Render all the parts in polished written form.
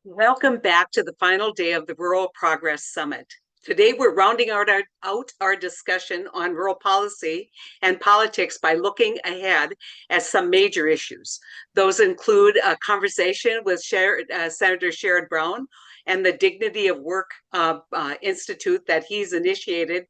Welcome back to the final day of the Rural Progress Summit. Today, we're rounding out our discussion on rural policy and politics by looking ahead at some major issues. Those include a conversation with Senator Sherrod Brown and the Dignity of Work Institute that he's initiated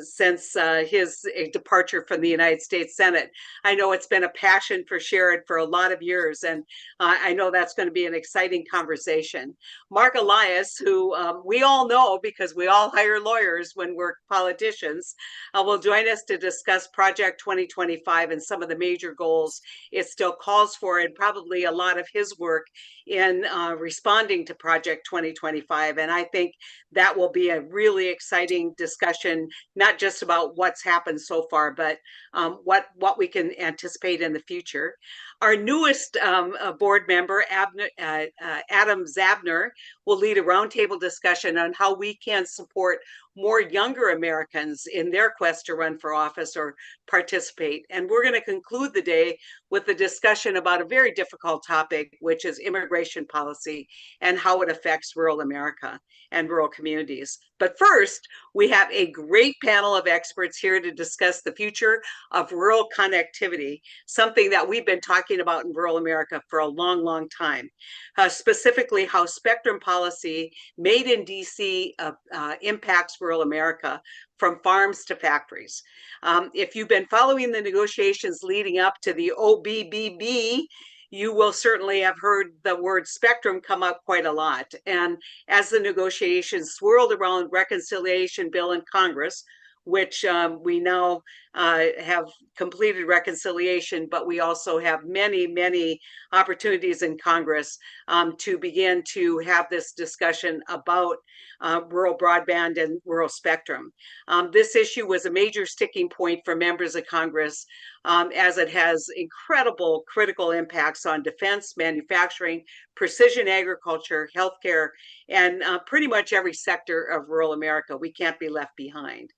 since his departure from the United States Senate. I know it's been a passion for Sherrod for a lot of years, and I know that's going to be an exciting conversation. Mark Elias, who we all know because we all hire lawyers when we're politicians, will join us to discuss Project 2025 and some of the major goals it still calls for, and probably a lot of his work in responding to Project 2025. And I think that will be a really exciting discussion, not just about what's happened so far, but what we can anticipate in the future. Our newest board member, Adam Zabner, will lead a roundtable discussion on how we can support more younger Americans in their quest to run for office or participate. And we're going to conclude the day with a discussion about a very difficult topic, which is immigration policy and how it affects rural America and rural communities. But first, we have a great panel of experts here to discuss the future of rural connectivity, something that we've been talking about in rural America for a long, long time. Specifically, how spectrum policy made in DC impacts rural America from farms to factories. If you've been following the negotiations leading up to the OBBB, you will certainly have heard the word spectrum come up quite a lot. And as the negotiations swirled around reconciliation bill in Congress, which we now have completed reconciliation, but we also have many, many opportunities in Congress to begin to have this discussion about rural broadband and rural spectrum. This issue was a major sticking point for members of Congress as it has incredible critical impacts on defense, manufacturing, precision agriculture, healthcare, and pretty much every sector of rural America. We can't be left behind.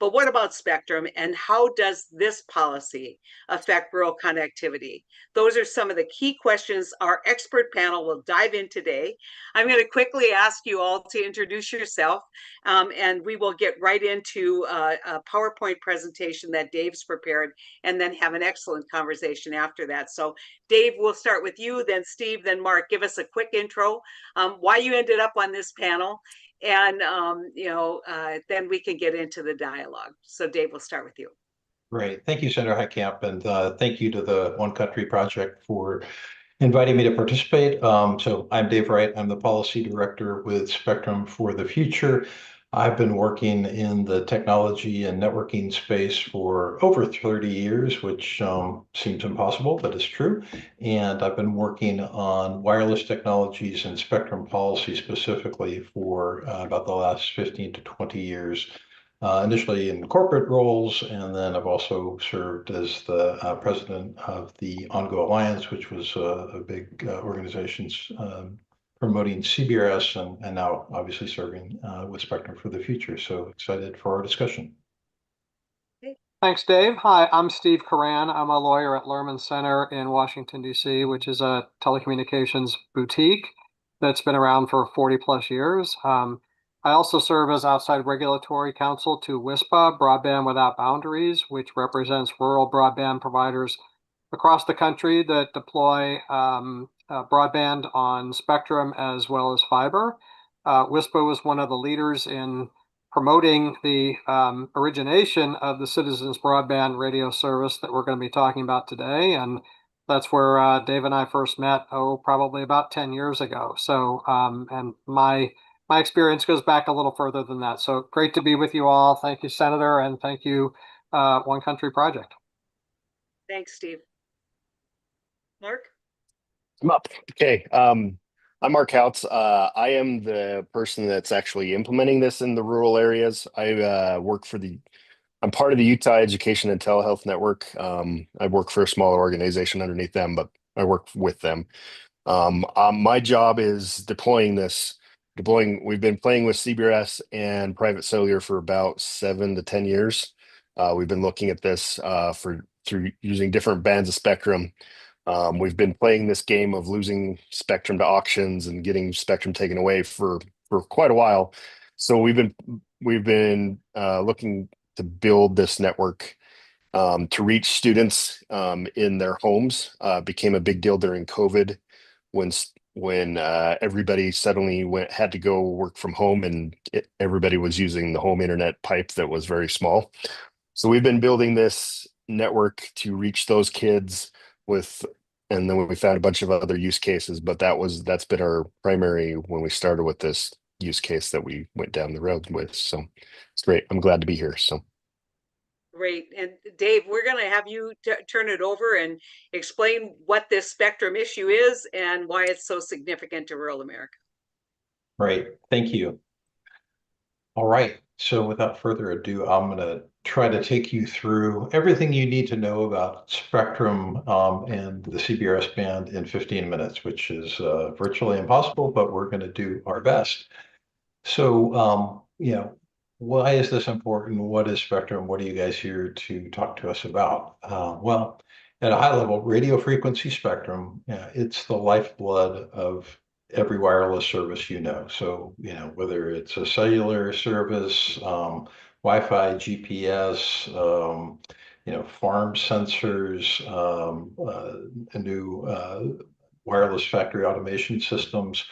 But what about spectrum, and how does this policy affect rural connectivity? Those are some of the key questions our expert panel will dive in today. I'm going to quickly ask you all to introduce yourself, and we will get right into a PowerPoint presentation that Dave's prepared, and then have an excellent conversation after that. So Dave, we'll start with you, then Steve, then Mark. Give us a quick intro, why you ended up on this panel, and then we can get into the dialogue. So Dave, we'll start with you. Great. Thank you, Senator Heitkamp, and thank you to the One Country Project for inviting me to participate. So I'm Dave Wright. I'm the Policy Director with Spectrum for the Future. I've been working in the technology and networking space for over 30 years, which seems impossible, but it's true. And I've been working on wireless technologies and spectrum policy specifically for about the last 15 to 20 years. Initially in corporate roles, and then I've also served as the president of the OnGo Alliance, which was a big organization promoting CBRS, and now obviously serving with Spectrum for the Future. So excited for our discussion. Thanks, Dave. Hi, I'm Steve Karan. I'm a lawyer at Lerman Center in Washington, D.C., which is a telecommunications boutique that's been around for 40 plus years. I also serve as outside regulatory counsel to WISPA, Broadband Without Boundaries, which represents rural broadband providers across the country that deploy broadband on spectrum as well as fiber. WISPA was one of the leaders in promoting the origination of the Citizens Broadband Radio service that we're going to be talking about today. And that's where Dave and I first met, probably about 10 years ago. So, and my experience goes back a little further than that. So great to be with you all. Thank you, Senator, and thank you, One Country Project. Thanks, Steve. Mark? I'm up. Okay. I'm Mark Kautz. I am the person that's actually implementing this in the rural areas. I'm part of the Utah Education and Telehealth Network. I work for a smaller organization underneath them, but I work with them. My job is deploying this. We've been playing with CBRS and private cellular for about 7 to 10 years. We've been looking at this through using different bands of spectrum We've been playing this game of losing spectrum to auctions and getting spectrum taken away for quite a while. So we've been looking to build this network to reach students in their homes. Became a big deal during COVID when everybody suddenly had to go work from home, and everybody was using the home internet pipe that was very small. So we've been building this network to reach those kids with, and then we found a bunch of other use cases, but that's been our primary when we started with this use case that we went down the road with. So it's great. I'm glad to be here. So. Great. And Dave, we're going to have you turn it over and explain what this spectrum issue is and why it's so significant to rural America. Right. Thank you. All right. So without further ado, I'm going to try to take you through everything you need to know about spectrum and the CBRS band in 15 minutes, which is virtually impossible, but we're going to do our best. So, why is this important? What is spectrum? What are you guys here to talk to us about? Well, at a high level, radio frequency spectrum, it's the lifeblood of every wireless service you know. So, whether it's a cellular service, Wi-Fi, GPS, farm sensors, new wireless factory automation systems,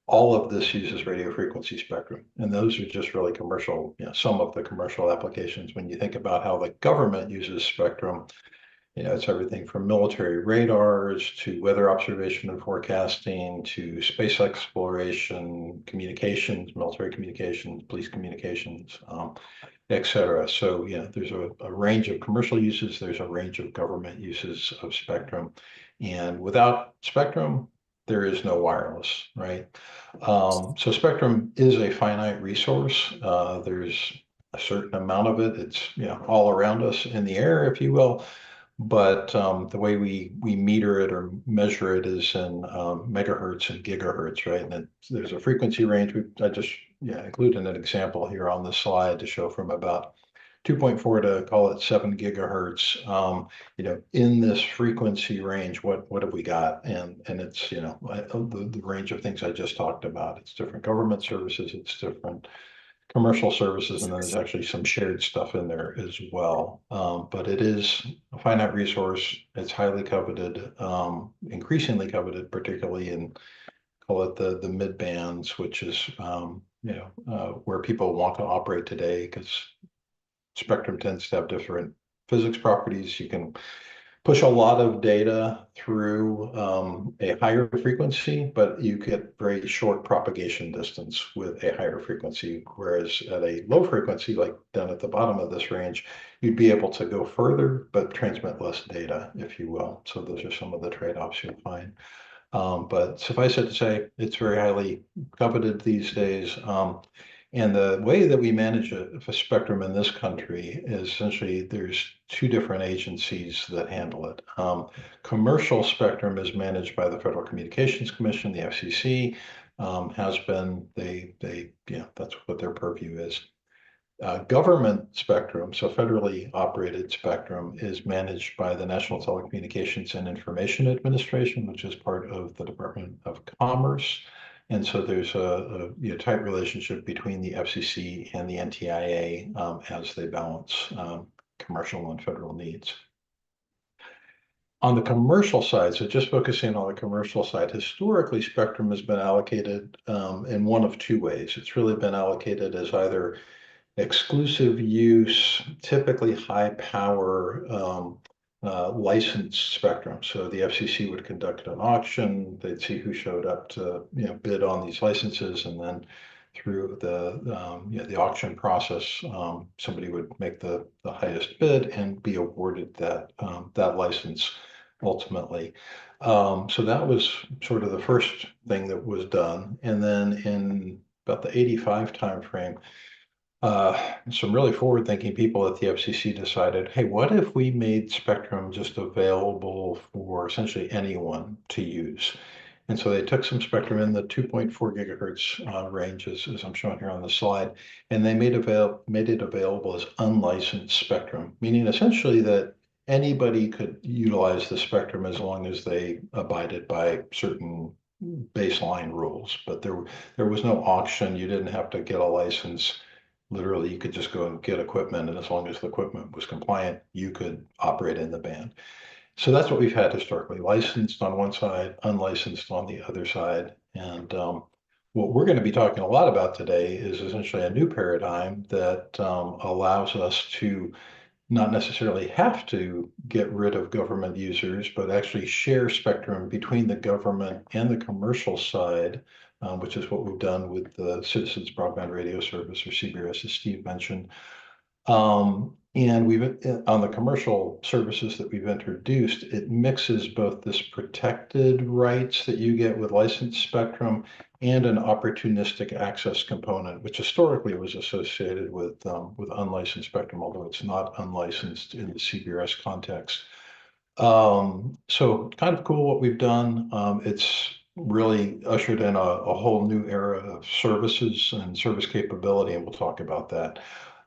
all of this uses radio frequency spectrum. And those are just really commercial, some of the commercial applications. When you think about how the government uses spectrum, it's everything from military radars to weather observation and forecasting to space exploration, communications, military communications, police communications, et cetera. So, there's a range of commercial uses, there's a range of government uses of spectrum. And without spectrum, there is no wireless, right? So spectrum is a finite resource. There's a certain amount of it. It's all around us in the air, if you will. But the way we meter it or measure it is in megahertz and gigahertz, right? And there's a frequency range. I just included an example here on the slide to show from about 2.4 to call it 7 gigahertz. In this frequency range, what have we got? And it's the range of things I just talked about. It's different government services. It's different commercial services, and then there's actually some shared stuff in there as well. But it is a finite resource. It's highly coveted, increasingly coveted, particularly in call it the mid bands, which is where people want to operate today, because spectrum tends to have different physics properties. You can push a lot of data through a higher frequency, but you get very short propagation distance with a higher frequency. Whereas at a low frequency, like down at the bottom of this range, you'd be able to go further, but transmit less data, if you will. So those are some of the trade-offs you'll find. But suffice it to say, it's very highly coveted these days. And the way that we manage a spectrum in this country is essentially there's two different agencies that handle it. Commercial spectrum is managed by the Federal Communications Commission, the FCC, has been, that's what their purview is. Government spectrum, so federally operated spectrum, is managed by the National Telecommunications and Information Administration, which is part of the Department of Commerce. And so there's a tight relationship between the FCC and the NTIA as they balance commercial and federal needs. On the commercial side, so just focusing on the commercial side, historically, spectrum has been allocated in one of two ways. It's really been allocated as either exclusive use, typically high power licensed spectrum. So the FCC would conduct an auction. They'd see who showed up to bid on these licenses, and then through the auction process, somebody would make the highest bid and be awarded that license ultimately. So that was sort of the first thing that was done, and then in about the 85 timeframe, some really forward-thinking people at the FCC decided, hey, what if we made spectrum just available for essentially anyone to use? And so they took some spectrum in the 2.4 gigahertz range, as I'm showing here on the slide, and they made it available as unlicensed spectrum, meaning essentially that anybody could utilize the spectrum as long as they abided by certain baseline rules. But there was no auction. You didn't have to get a license. Literally, you could just go and get equipment, and as long as the equipment was compliant, you could operate in the band. So that's what we've had historically, licensed on one side, unlicensed on the other side. And what we're going to be talking a lot about today is essentially a new paradigm that allows us to not necessarily have to get rid of government users, but actually share spectrum between the government and the commercial side, which is what we've done with the Citizens Broadband Radio Service, or CBRS, as Steve mentioned. And we've on the commercial services that we've introduced, it mixes both this protected rights that you get with licensed spectrum and an opportunistic access component, which historically was associated with unlicensed spectrum, although it's not unlicensed in the CBRS context. So kind of cool what we've done. It's really ushered in a whole new era of services and service capability, and we'll talk about that.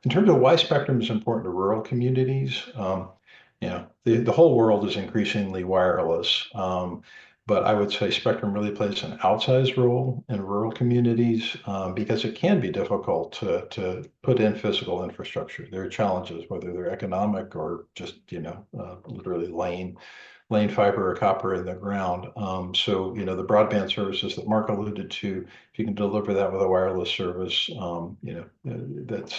In terms of why spectrum is important to rural communities, the whole world is increasingly wireless, but I would say spectrum really plays an outsized role in rural communities because it can be difficult to put in physical infrastructure. There are challenges, whether they're economic or just literally laying fiber or copper in the ground. So, the broadband services that Mark alluded to, if you can deliver that with a wireless service,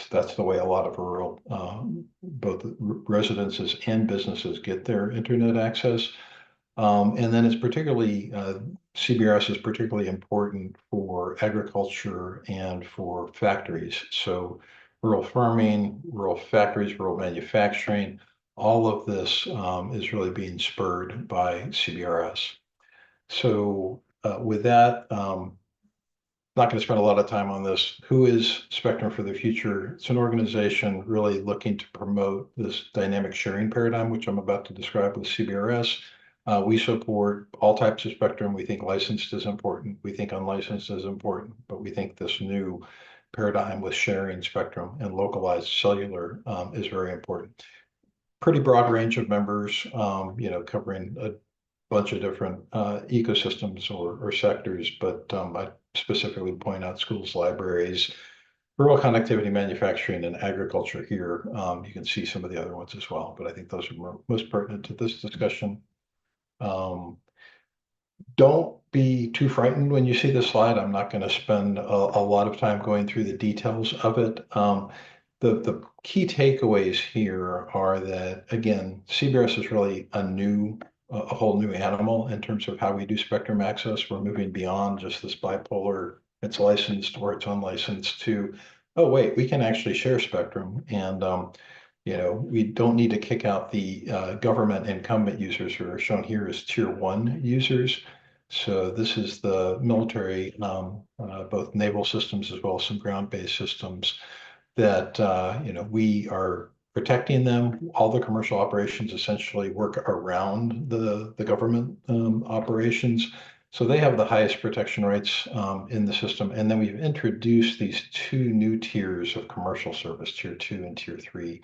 that's the way a lot of rural, both residences and businesses get their internet access. And then CBRS is particularly important for agriculture and for factories. So rural farming, rural factories, rural manufacturing, all of this is really being spurred by CBRS. So with that, not going to spend a lot of time on this. Who is Spectrum for the Future? It's an organization really looking to promote this dynamic sharing paradigm, which I'm about to describe with CBRS. We support all types of spectrum. We think licensed is important. We think unlicensed is important, but we think this new paradigm with sharing spectrum and localized cellular is very important. Pretty broad range of members, covering a bunch of different ecosystems or sectors, but I specifically point out schools, libraries, rural connectivity, manufacturing, and agriculture here. You can see some of the other ones as well, but I think those are most pertinent to this discussion. Don't be too frightened when you see this slide. I'm not going to spend a lot of time going through the details of it. The key takeaways here are that, again, CBRS is really a whole new animal in terms of how we do spectrum access. We're moving beyond just this bipolar, it's licensed or it's unlicensed, to, oh, wait, we can actually share spectrum. And, we don't need to kick out the government incumbent users who are shown here as tier 1 users. So this is the military, both naval systems as well as some ground-based systems that we are protecting them. All the commercial operations essentially work around the government operations. So they have the highest protection rates in the system. And then we've introduced these 2 new tiers of commercial service, tier 2 and tier 3.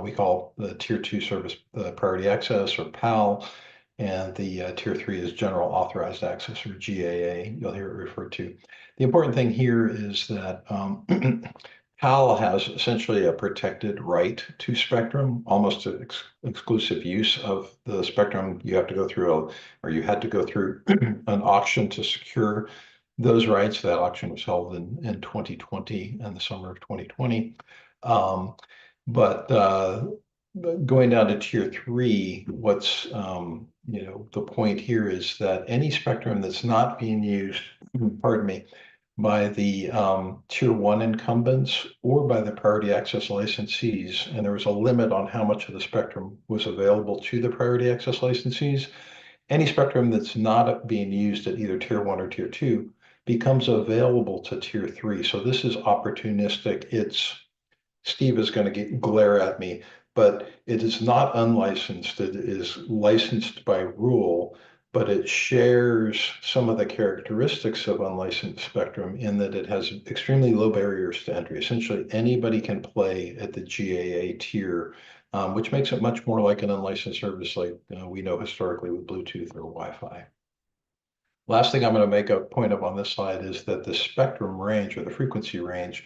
We call the tier 2 service priority access, or PAL, and the tier 3 is general authorized access, or GAA. You'll hear it referred to. The important thing here is that PAL has essentially a protected right to spectrum, almost an exclusive use of the spectrum. You have to go through you had to go through an auction to secure those rights. That auction was held in 2020 and the summer of 2020. But going down to tier 3, what's the point here is that any spectrum that's not being used, pardon me, by the tier 1 incumbents or by the priority access licensees, and there was a limit on how much of the spectrum was available to the priority access licensees. Any spectrum that's not being used at either tier 1 or tier 2 becomes available to tier 3. So this is opportunistic. Steve is going to glare at me, but it is not unlicensed. It is licensed by rule, but it shares some of the characteristics of unlicensed spectrum in that it has extremely low barriers to entry. Essentially, anybody can play at the GAA tier which makes it much more like an unlicensed service like we know historically with Bluetooth or Wi-Fi. Last thing I'm going to make a point of on this slide is that the spectrum range or the frequency range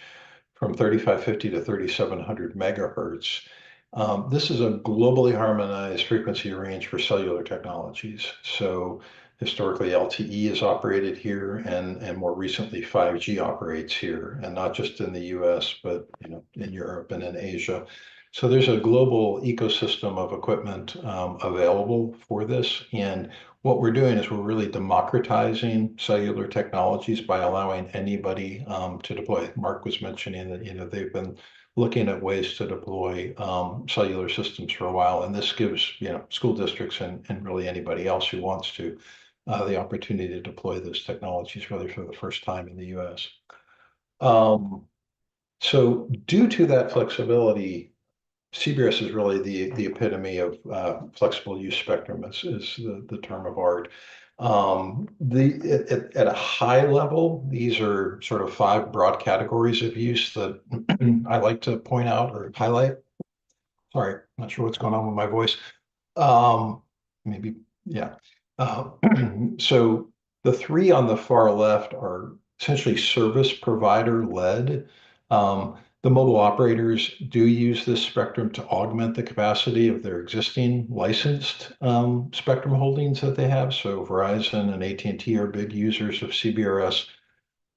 from 3550 to 3700 megahertz. This is a globally harmonized frequency range for cellular technologies. So historically, LTE is operated here, and more recently, 5G operates here, and not just in the US, but in Europe and in Asia. So there's a global ecosystem of equipment available for this. And what we're doing is we're really democratizing cellular technologies by allowing anybody to deploy. Mark was mentioning that they've been looking at ways to deploy cellular systems for a while, and this gives school districts and really anybody else who wants to the opportunity to deploy those technologies really for the first time in the U.S. So due to that flexibility, CBRS is really the epitome of flexible use spectrum is the term of art. At a high level, these are sort of 5 broad categories of use that I like to point out or highlight. Sorry, not sure what's going on with my voice. Maybe, yeah. So the 3 on the far left are essentially service provider led. The mobile operators do use this spectrum to augment the capacity of their existing licensed spectrum holdings that they have. So Verizon and AT&T are big users of CBRS.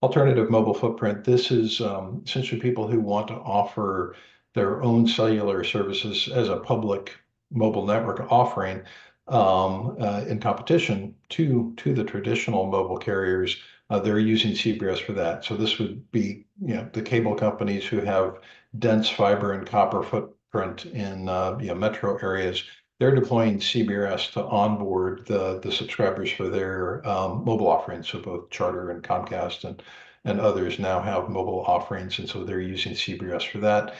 Alternative mobile footprint. This is essentially people who want to offer their own cellular services as a public mobile network offering in competition to the traditional mobile carriers. They're using CBRS for that. So this would be the cable companies who have dense fiber and copper footprint in metro areas. They're deploying CBRS to onboard the subscribers for their mobile offerings. So both Charter and Comcast and others now have mobile offerings, and so they're using CBRS for that.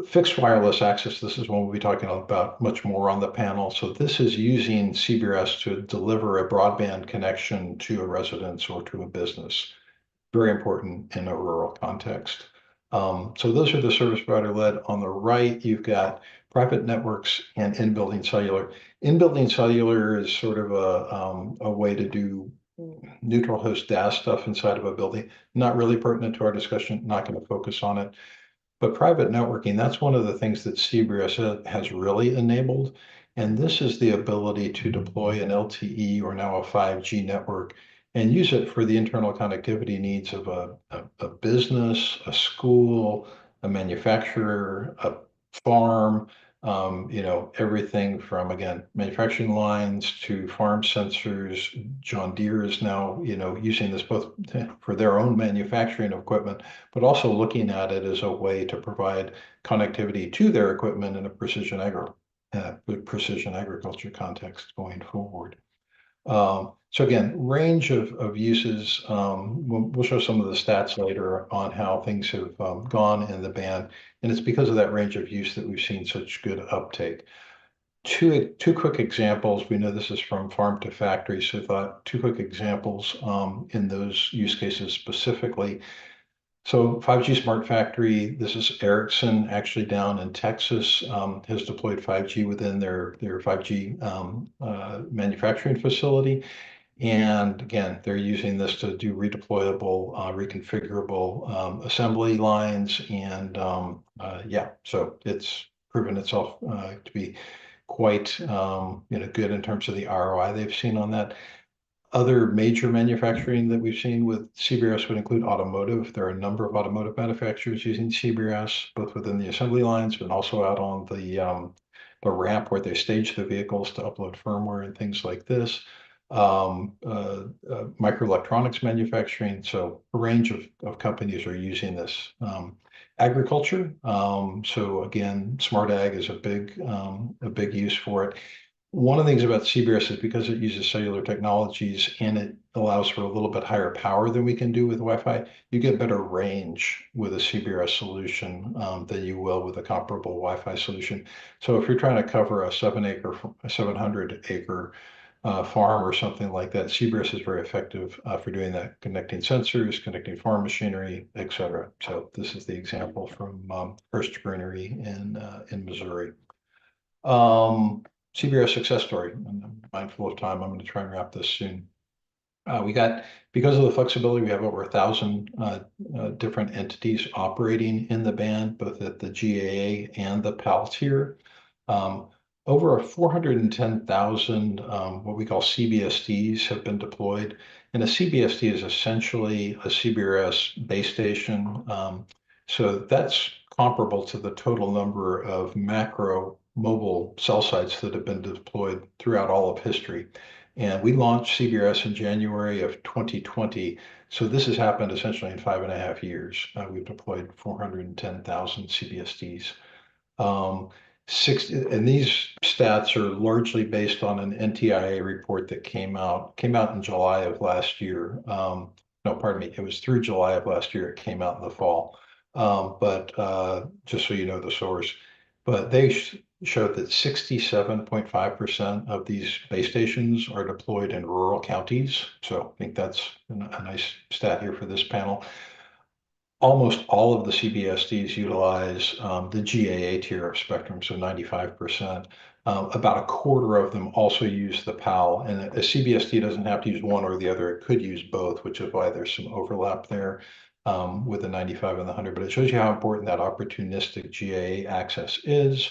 Fixed wireless access, this is one we'll be talking about much more on the panel. So this is using CBRS to deliver a broadband connection to a residence or to a business. Very important in a rural context. So those are the service provider led. On the right, you've got private networks and in-building cellular. In-building cellular is sort of a way to do neutral host DAS stuff inside of a building. Not really pertinent to our discussion, not going to focus on it. But private networking, that's one of the things that CBRS has really enabled. And this is the ability to deploy an LTE or now a 5G network and use it for the internal connectivity needs of a business, a school, a manufacturer, a farm, everything from, again, manufacturing lines to farm sensors. John Deere is now, using this both for their own manufacturing equipment, but also looking at it as a way to provide connectivity to their equipment in a precision agriculture context going forward. So again, range of uses. We'll show some of the stats later on how things have gone in the band, and it's because of that range of use that we've seen such good uptake. Two quick examples. We know this is from farm to factory, so I thought 2 quick examples in those use cases specifically. So 5G Smart Factory, this is Ericsson, actually down in Texas, has deployed 5G within their 5G manufacturing facility. And again, they're using this to do redeployable, reconfigurable assembly lines. And so it's proven itself to be quite good in terms of the ROI they've seen on that. Other major manufacturing that we've seen with CBRS would include automotive. There are a number of automotive manufacturers using CBRS, both within the assembly lines, but also out on the ramp where they stage the vehicles to upload firmware and things like this. Microelectronics manufacturing. So a range of companies are using this. Agriculture. So again, smart ag is a big use for it. One of the things about CBRS is because it uses cellular technologies and it allows for a little bit higher power than we can do with Wi-Fi, you get better range with a CBRS solution than you will with a comparable Wi-Fi solution. So if you're trying to cover a 700-acre farm or something like that, CBRS is very effective for doing that, connecting sensors, connecting farm machinery, et cetera. So this is the example from First Greenery in Missouri. CBRS success story. And I'm mindful of time. I'm going to try and wrap this soon. Because of the flexibility, we have over 1,000 different entities operating in the band, both at the GAA and the PAL tier. Over 410,000 what we call CBSDs have been deployed. And a CBSD is essentially a CBRS base station. So that's comparable to the total number of macro mobile cell sites that have been deployed throughout all of history. And we launched CBRS in January of 2020. So this has happened essentially in 5.5 years. We've deployed 410,000 CBSDs. And these stats are largely based on an NTIA report that came out in July of last year. No, pardon me, it was through July of last year. It came out in the fall. But just so you know the source, but they showed that 67.5% of these base stations are deployed in rural counties. So I think that's a nice stat here for this panel. Almost all of the CBSDs utilize the GAA tier of spectrum, so 95%. About a quarter of them also use the PAL, and a CBSD doesn't have to use one or the other. It could use both, which is why there's some overlap there with the 95 and the 100. But it shows you how important that opportunistic GAA access is.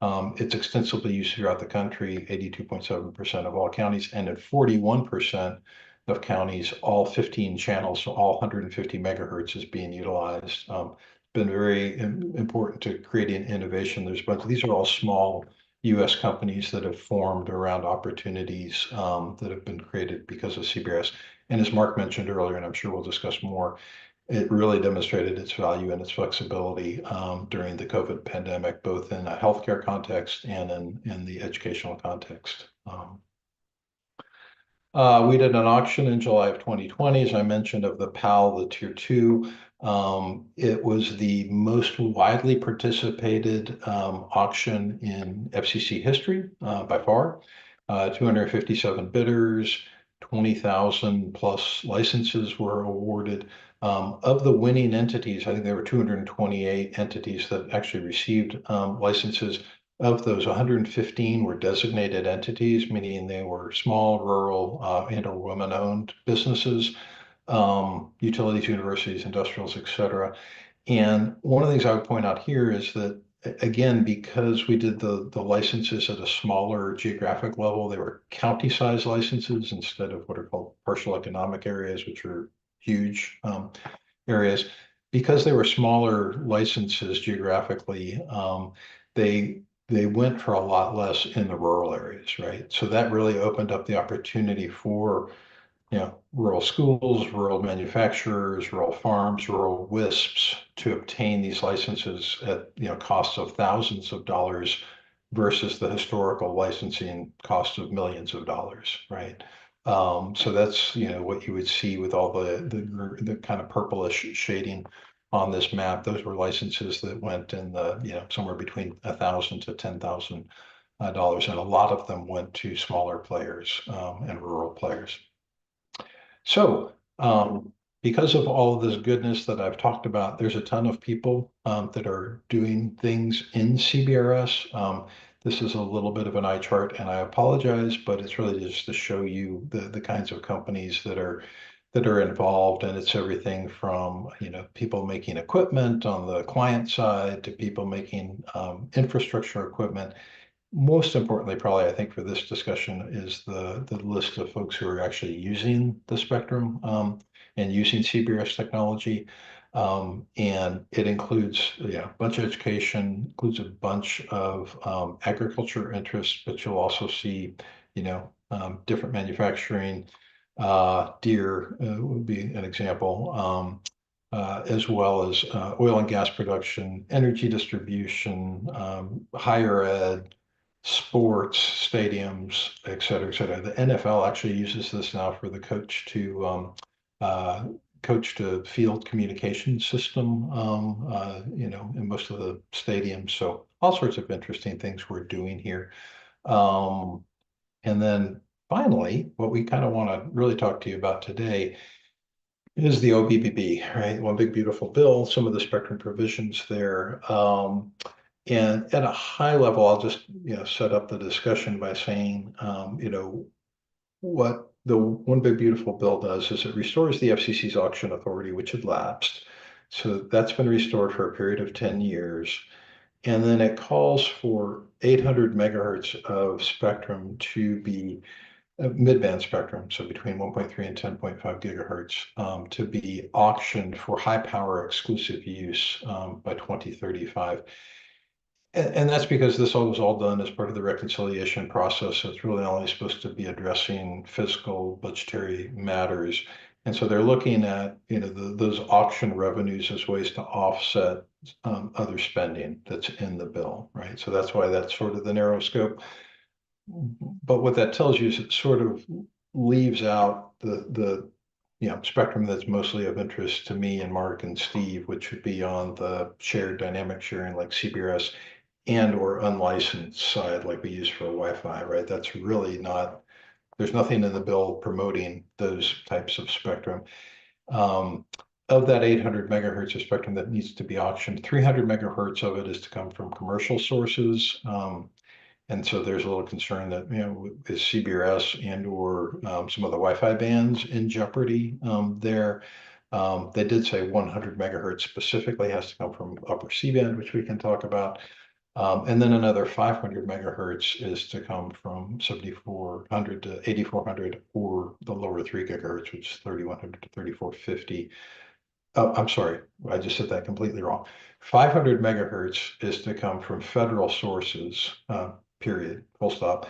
It's extensively used throughout the country, 82.7% of all counties, and at 41% of counties, all 15 channels, so all 150 megahertz is being utilized. It's been very important to creating innovation. These are all small US companies that have formed around opportunities that have been created because of CBRS. And as Mark mentioned earlier, and I'm sure we'll discuss more, it really demonstrated its value and its flexibility during the COVID pandemic, both in a healthcare context and in the educational context. We did an auction in July of 2020, as I mentioned, of the PAL, the Tier 2. It was the most widely participated auction in FCC history by far. 257 bidders, 20,000 plus licenses were awarded. Of the winning entities, I think there were 228 entities that actually received licenses. Of those, 115 were designated entities, meaning they were small, rural, and/or women-owned businesses, utilities, universities, industrials, et cetera. And one of the things I would point out here is that, again, because we did the licenses at a smaller geographic level, they were county-sized licenses instead of what are called partial economic areas, which are huge areas. Because they were smaller licenses geographically, they went for a lot less in the rural areas, right? So that really opened up the opportunity for, rural schools, rural manufacturers, rural farms, rural WISPs to obtain these licenses at, costs of thousands of dollars versus the historical licensing cost of millions of dollars, right? So that's, what you would see with all the kind of purplish shading on this map. Those were licenses that went in the, somewhere between $1,000 to $10,000, and a lot of them went to smaller players and rural players. So because of all of this goodness that I've talked about, there's a ton of people that are doing things in CBRS. This is a little bit of an eye chart, and I apologize, but it's really just to show you the kinds of companies that are involved, and it's everything from people making equipment on the client side to people making infrastructure equipment. Most importantly, probably I think for this discussion is the list of folks who are actually using the spectrum and using CBRS technology. And it includes a bunch of education, includes a bunch of agriculture interests, but you'll also see different manufacturing. Deere would be an example, as well as oil and gas production, energy distribution, higher ed, sports, stadiums, et cetera, et cetera. The NFL actually uses this now for the coach to field communication system, in most of the stadiums. So all sorts of interesting things we're doing here. And then finally, what we kind of want to really talk to you about today is the OBBB, right? One big beautiful bill, some of the spectrum provisions there. And at a high level, I'll just, set up the discussion by saying, what the One Big Beautiful Bill does is it restores the FCC's auction authority, which had lapsed. So that's been restored for a period of 10 years. And then it calls for 800 megahertz of spectrum to be mid-band spectrum, so between 1.3 and 10.5 gigahertz, to be auctioned for high power exclusive use by 2035. And that's because this all was all done as part of the reconciliation process. So it's really only supposed to be addressing fiscal budgetary matters. And so they're looking at, those auction revenues as ways to offset other spending that's in the bill, right? So that's why that's sort of the narrow scope. But what that tells you is it sort of leaves out the spectrum that's mostly of interest to me and Mark and Steve, which would be on the shared dynamic sharing like CBRS and or unlicensed side like we use for Wi-Fi, right? That's really not, there's nothing in the bill promoting those types of spectrum. Of that 800 megahertz of spectrum that needs to be auctioned, 300 megahertz of it is to come from commercial sources. And so there's a little concern that, is CBRS and or some of the Wi-Fi bands in jeopardy there. They did say 100 megahertz specifically has to come from upper C-band, which we can talk about. And then another 500 megahertz is to come from 7400 to 8400 or the lower 3 gigahertz, which is 3100 to 3450. Oh, I'm sorry, I just said that completely wrong. 500 megahertz is to come from federal sources, period, full stop.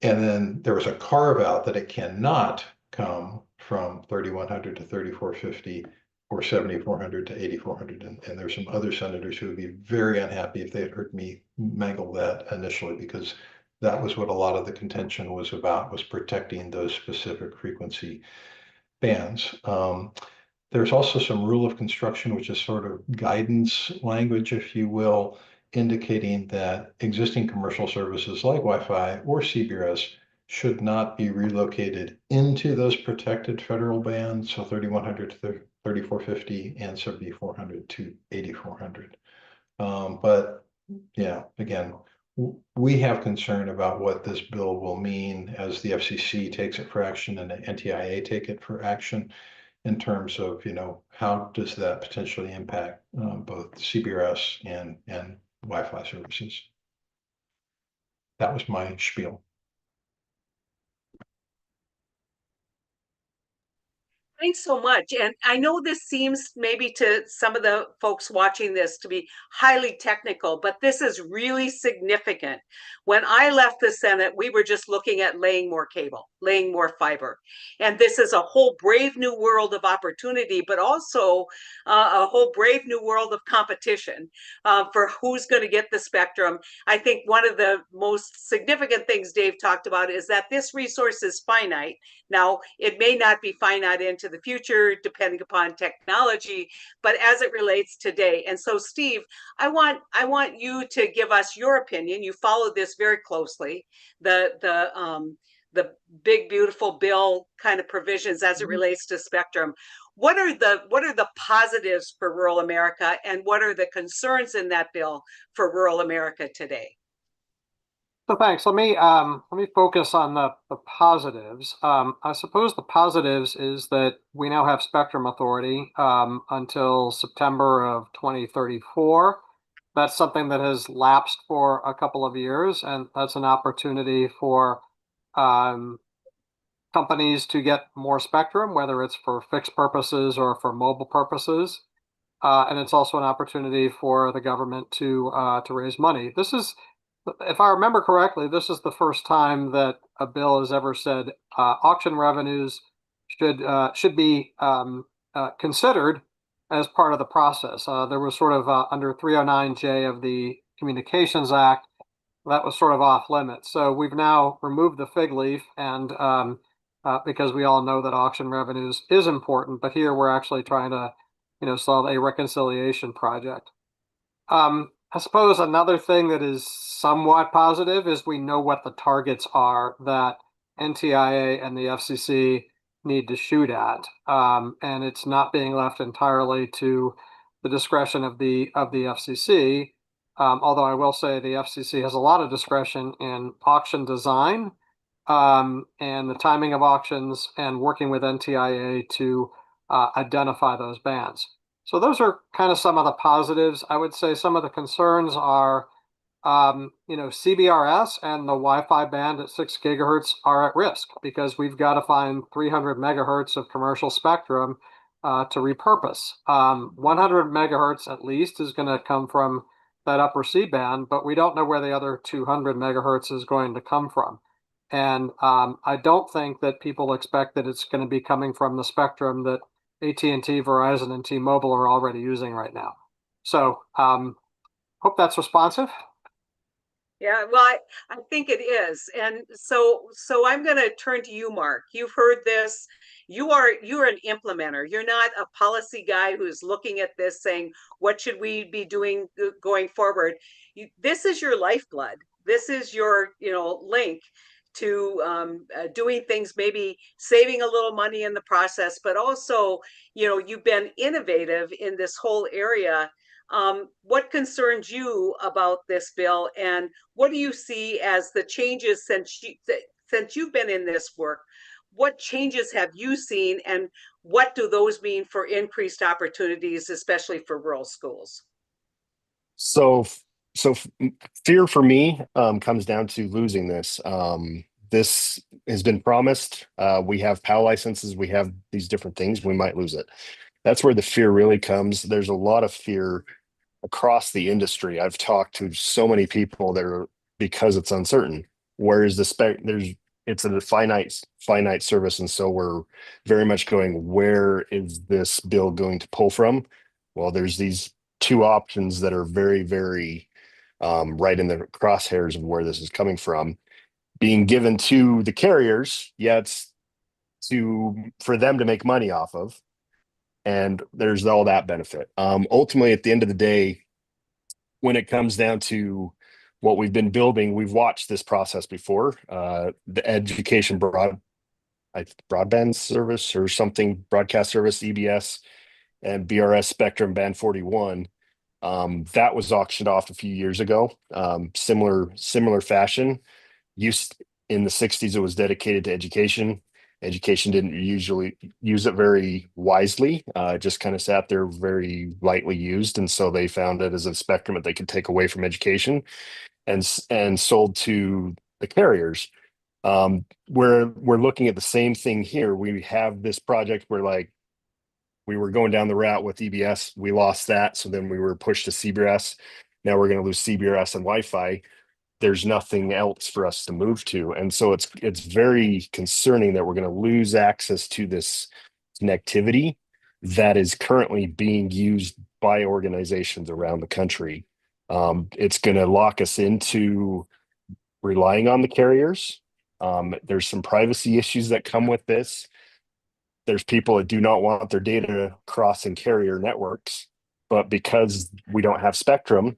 And then there was a carve out that it cannot come from 3100 to 3450 or 7400 to 8400. And there's some other senators who would be very unhappy if they had heard me mangle that initially, because that was what a lot of the contention was about, was protecting those specific frequency bands. There's also some rule of construction, which is sort of guidance language, if you will, indicating that existing commercial services like Wi-Fi or CBRS should not be relocated into those protected federal bands, so 3100 to 3450 and 7400 to 8400. But yeah, again, we have concern about what this bill will mean as the FCC takes it for action and the NTIA take it for action, in terms of, how does that potentially impact both CBRS and Wi-Fi services. That was my spiel. Thanks so much. And I know this seems maybe to some of the folks watching this to be highly technical, but this is really significant. When I left the Senate, we were just looking at laying more cable, laying more fiber. And this is a whole brave new world of opportunity, but also a whole brave new world of competition for who's going to get the spectrum. I think one of the most significant things Dave talked about is that this resource is finite. Now, it may not be finite into the future, depending upon technology, but as it relates today. And so, Steve, I want you to give us your opinion. You followed this very closely, the big beautiful bill kind of provisions as it relates to spectrum. What are the positives for rural America, and what are the concerns in that bill for rural America today? So thanks. Let me focus on the positives. I suppose the positives is that we now have spectrum authority until September of 2034. That's something that has lapsed for a couple of years, and that's an opportunity for companies to get more spectrum, whether it's for fixed purposes or for mobile purposes. And it's also an opportunity for the government to raise money. This is, if I remember correctly, this is the first time that a bill has ever said auction revenues should be considered as part of the process. There was sort of under 309J of the Communications Act, that was sort of off limits. So we've now removed the fig leaf, and because we all know that auction revenues is important, but here we're actually trying to, solve a reconciliation project. I suppose another thing that is somewhat positive is we know what the targets are that NTIA and the FCC need to shoot at, and it's not being left entirely to the discretion of the FCC. Although I will say the FCC has a lot of discretion in auction design, and the timing of auctions and working with NTIA to identify those bands. So those are kind of some of the positives. I would say some of the concerns are, CBRS and the Wi-Fi band at 6 gigahertz are at risk because we've got to find 300 megahertz of commercial spectrum to repurpose. 100 megahertz at least is going to come from that upper C band, but we don't know where the other 200 megahertz is going to come from. And I don't think that people expect that it's going to be coming from the spectrum that AT&T, Verizon, and T-Mobile are already using right now. So hope that's responsive. Yeah, well, I think it is. And so I'm going to turn to you, Mark. You've heard this. You're an implementer. You're not a policy guy who's looking at this saying, what should we be doing going forward? This is your lifeblood. This is your, link to doing things, maybe saving a little money in the process, but also, you've been innovative in this whole area. What concerns you about this bill, and what do you see as the changes since you've been in this work? What changes have you seen, and what do those mean for increased opportunities, especially for rural schools? So, so fear for me comes down to losing this. This has been promised. We have PAL licenses. We have these different things. We might lose it. That's where the fear really comes. There's a lot of fear across the industry. I've talked to so many people that are, because it's uncertain. Whereas it's a finite service, and so we're very much going, where is this bill going to pull from? Well, there's these two options that are very, very right in the crosshairs of where this is coming from, being given to the carriers. Yeah, it's for them to make money off of, and there's all that benefit. Ultimately, at the end of the day, when it comes down to what we've been building, we've watched this process before. The education broadband service or something, broadcast service, EBS, and BRS Spectrum Band 41. That was auctioned off a few years ago. Similar fashion. Used in the 60s, it was dedicated to education. Education didn't usually use it very wisely. It just kind of sat there very lightly used. And so they found it as a spectrum that they could take away from education and sold to the carriers. We're looking at the same thing here. We have this project where we were going down the route with EBS. We lost that. So then we were pushed to CBRS. Now we're going to lose CBRS and Wi-Fi. There's nothing else for us to move to. And so it's very concerning that we're going to lose access to this connectivity that is currently being used by organizations around the country. It's going to lock us into relying on the carriers. There's some privacy issues that come with this. There's people that do not want their data crossing carrier networks, but because we don't have spectrum,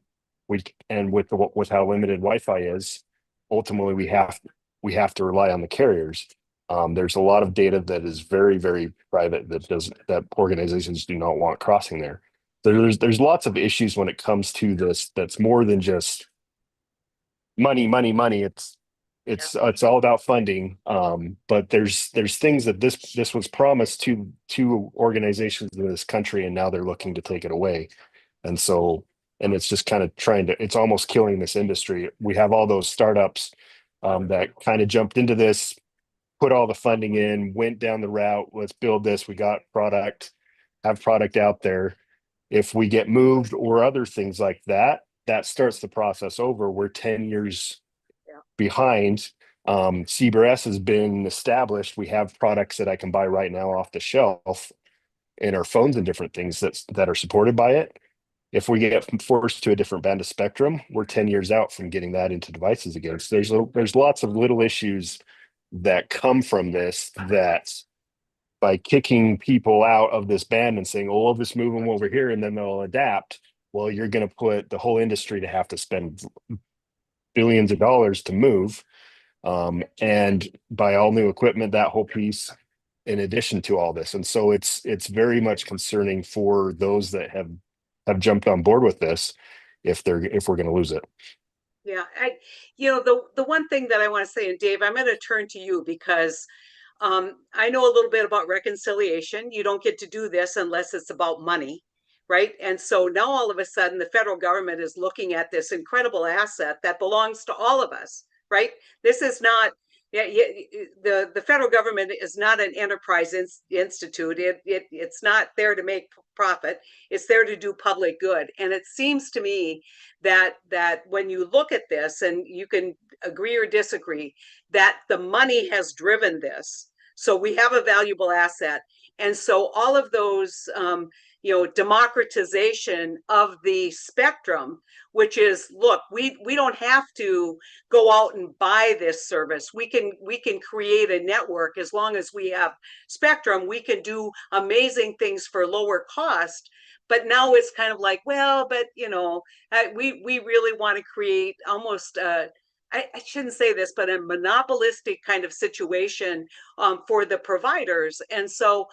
with how limited Wi-Fi is, ultimately we have to rely on the carriers. There's a lot of data that is very, very private that organizations do not want crossing there. There's lots of issues when it comes to this. That's more than just money. It's all about funding. But there's things that this was promised to organizations in this country, and now they're looking to take it away. And it's just kind of it's almost killing this industry. We have all those startups that kind of jumped into this, put all the funding in, went down the route, let's build this. We got have product out there. If we get moved or other things like that, that starts the process over. We're 10 years behind. CBRS has been established. We have products that I can buy right now off the shelf in our phones and different things that are supported by it. If we get forced to a different band of spectrum, we're 10 years out from getting that into devices again. So there's lots of little issues that come from this, that by kicking people out of this band and saying, oh, we'll just move them over here and then they'll adapt. Well, you're going to put the whole industry to have to spend billions of dollars to move. And buy all new equipment, that whole piece, in addition to all this. And so it's very much concerning for those that have jumped on board with this. if we're going to lose it. Yeah, the one thing that I want to say, and Dave, I'm going to turn to you because I know a little bit about reconciliation. You don't get to do this unless it's about money, right? And so now all of a sudden, the federal government is looking at this incredible asset that belongs to all of us, right? This is not, yeah, the federal government is not an enterprise institute. It's not there to make profit. It's there to do public good. And it seems to me that when you look at this, and you can agree or disagree, that the money has driven this. So we have a valuable asset. And so all of those, democratization of the spectrum, which is, look, we don't have to go out and buy this service. We can create a network. As long as we have spectrum, we can do amazing things for lower cost. But now it's kind of like, well, but we really want to create almost I shouldn't say this, but a monopolistic kind of situation for the providers. And so,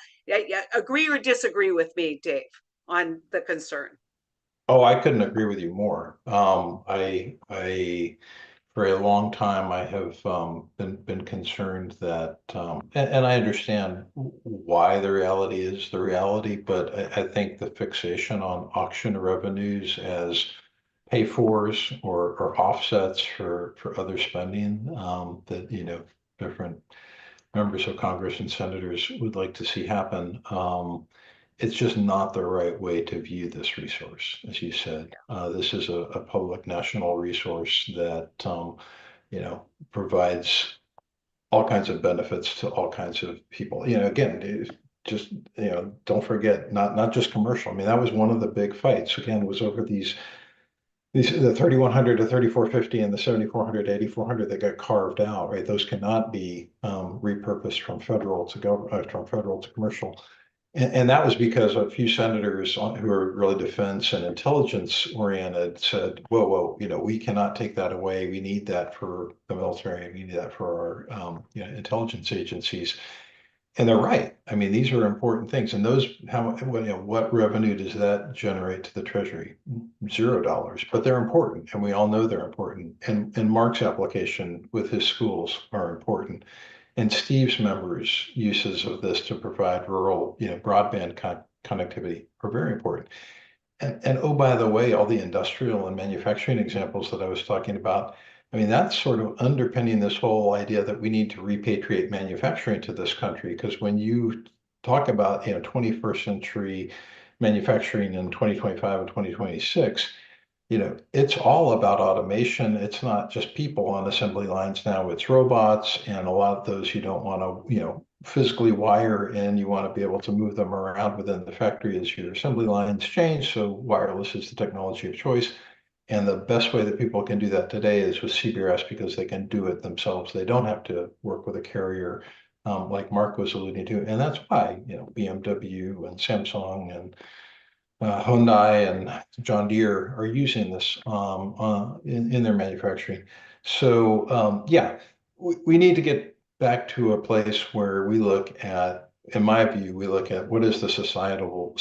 agree or disagree with me, Dave, on the concern? Oh, I couldn't agree with you more. For a long time, I have been concerned that, and I understand why the reality is the reality, but I think the fixation on auction revenues as pay-fors or offsets for other spending that different members of Congress and senators would like to see happen. It's just not the right way to view this resource, as you said. This is a public national resource that provides all kinds of benefits to all kinds of people. Again, just don't forget, not just commercial. I mean, that was one of the big fights. Again, was over the 3100 to 3450 and the 7400 to 8400 that got carved out, right? Those cannot be repurposed from federal to commercial. And that was because a few senators who are really defense and intelligence oriented said, whoa, we cannot take that away. We need that for the military. We need that for our intelligence agencies. And they're right. I mean, these are important things. And what revenue does that generate to the Treasury? $0, but they're important. And we all know they're important. And Mark's application with his schools are important. And Steve's members' uses of this to provide rural, broadband connectivity are very important. And oh, by the way, all the industrial and manufacturing examples that I was talking about, I mean, that's sort of underpinning this whole idea that we need to repatriate manufacturing to this country. Because when you talk about, 21st century manufacturing in 2025 and 2026, it's all about automation. It's not just people on assembly lines now, it's robots, and a lot of those you don't want to, physically wire in. You want to be able to move them around within the factory as your assembly lines change. So wireless is the technology of choice. And the best way that people can do that today is with CBRS because they can do it themselves. They don't have to work with a carrier like Mark was alluding to. And that's why, BMW and Samsung and Hyundai and John Deere are using this in their manufacturing. So we need to get back to a place where we look at, in my view, we look at what is the societal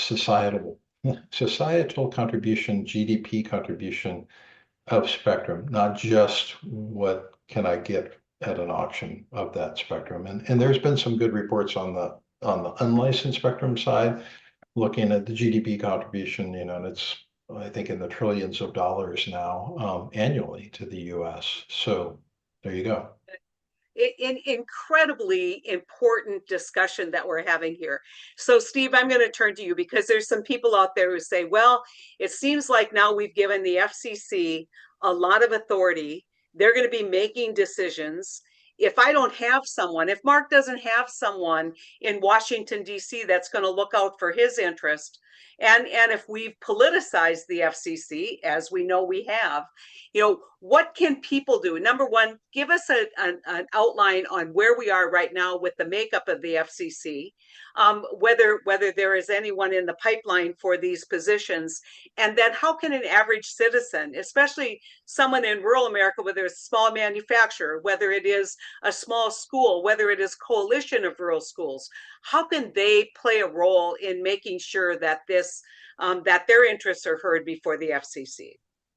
contribution, GDP contribution of spectrum, not just what can I get at an auction of that spectrum. And there's been some good reports on the unlicensed spectrum side, looking at the GDP contribution, and it's, I think, in the trillions of dollars now annually to the US. So there you go. Incredibly important discussion that we're having here. So Steve, I'm going to turn to you because there's some people out there who say, well, it seems like now we've given the FCC a lot of authority. They're going to be making decisions. If I don't have someone, if Mark doesn't have someone in Washington, D.C. that's going to look out for his interest, and if we've politicized the FCC, as we know we have, what can people do? Number one, give us an outline on where we are right now with the makeup of the FCC, whether there is anyone in the pipeline for these positions, and then how can an average citizen, especially someone in rural America, whether it's a small manufacturer, whether it is a small school, whether it is coalition of rural schools, how can they play a role in making sure that that their interests are heard before the FCC?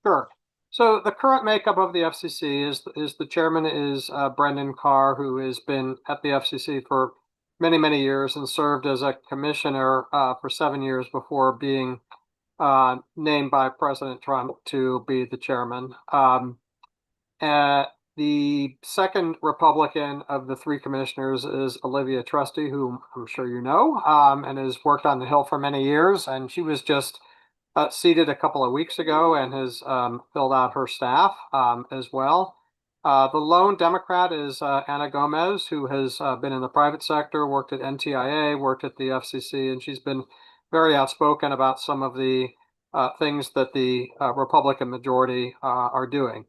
Sure. So the current makeup of the FCC is the chairman is Brendan Carr, who has been at the FCC for many, many years and served as a commissioner for 7 years before being named by President Trump to be the chairman. Uh, the second Republican of the three commissioners is Olivia Trusty, whom I'm sure you know, and has worked on the Hill for many years. And she was just seated a couple of weeks ago and has filled out her staff as well. The lone Democrat is Ana Gomez, who has been in the private sector, worked at NTIA, worked at the FCC, and she's been very outspoken about some of the things that the Republican majority are doing.